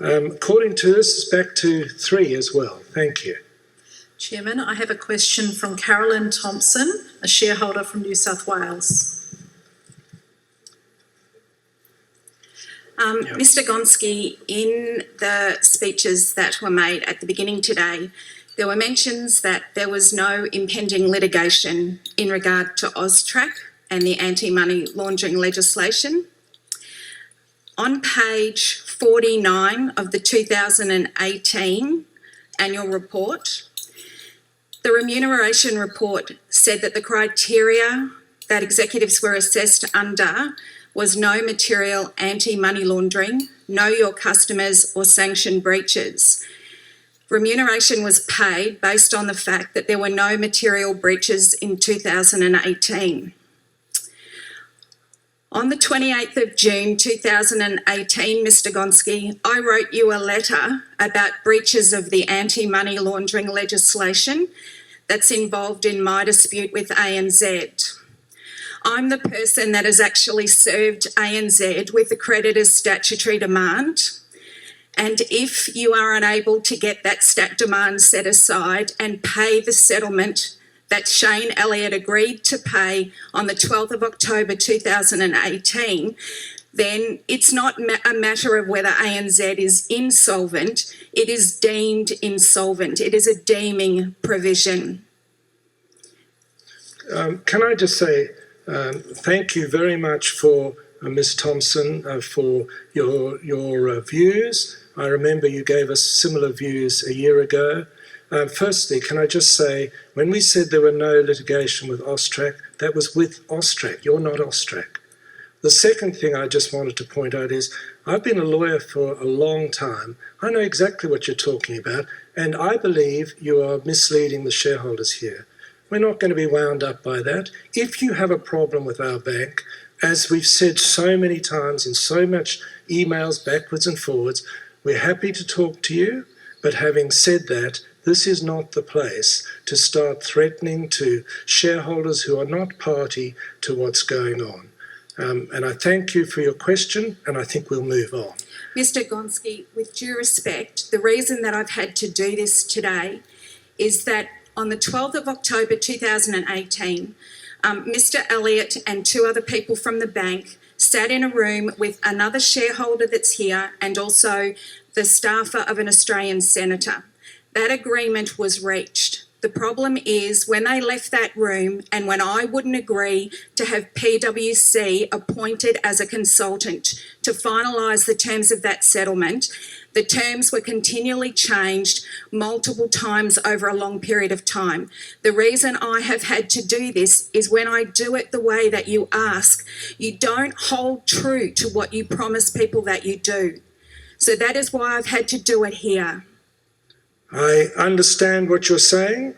According to this, it's back to 3 as well. Thank you. Chairman, I have a question from Carolyn Thomson, a shareholder from New South Wales. Mr Gonski, in the speeches that were made at the beginning today, there were mentions that there was no impending litigation in regard to Austrac and the anti-money laundering legislation. On page 49 of the 2018 annual report, the remuneration report said that the criteria that executives were assessed under was no material anti-money laundering, know your customers or sanction breaches. Remuneration was paid based on the fact that there were no material breaches in 2018. On the 28th of June 2018, Mr Gonski, I wrote you a letter about breaches of the anti-money laundering legislation that's involved in my dispute with ANZ. I'm the person that has actually served ANZ with the creditor's statutory demand. And if you are unable to get that stat demand set aside and pay the settlement that Shane Elliott agreed to pay on the 12th of October 2018, then it's not a matter of whether ANZ is insolvent, it is deemed insolvent. It is a deeming provision. Can I just say thank you very much for Ms Thomson for your views. I remember you gave us similar views a year ago. Firstly, can I just say, when we said there were no litigation with Austrac, that was with Austrac. You're not Austrac. The second thing I just wanted to point out is I've been a lawyer for a long time. I know exactly what you're talking about, and I believe you are misleading the shareholders here. We're not going to be wound up by that. If you have a problem with our bank, as we've said so many times in so much emails backwards and forwards, we're happy to talk to you. But having said that, this is not the place to start threatening to shareholders who are not party to what's going on. And I thank you for your question, and I think we'll move on. Mr Gonski, with due respect, the reason that I've had to do this today is that on the 12th of October 2018, Mr Elliott and 2 other people from the bank sat in a room with another shareholder that's here and also the staffer of an Australian senator. That agreement was reached. The problem is when they left that room and when I wouldn't agree to have PwC appointed as a consultant to finalise the terms of that settlement, the terms were continually changed multiple times over a long period of time. The reason I have had to do this is when I do it the way that you ask, you don't hold true to what you promise people that you do. So that is why I've had to do it here. I understand what you're saying.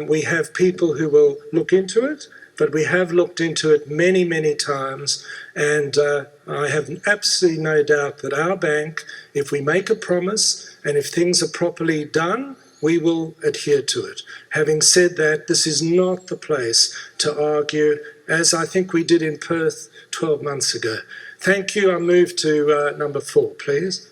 We have people who will look into it, but we have looked into it many, many times, and I have absolutely no doubt that our bank, if we make a promise and if things are properly done, we will adhere to it. Having said that, this is not the place to argue, as I think we did in Perth 12 months ago. Thank you. I'll move to number 4, please.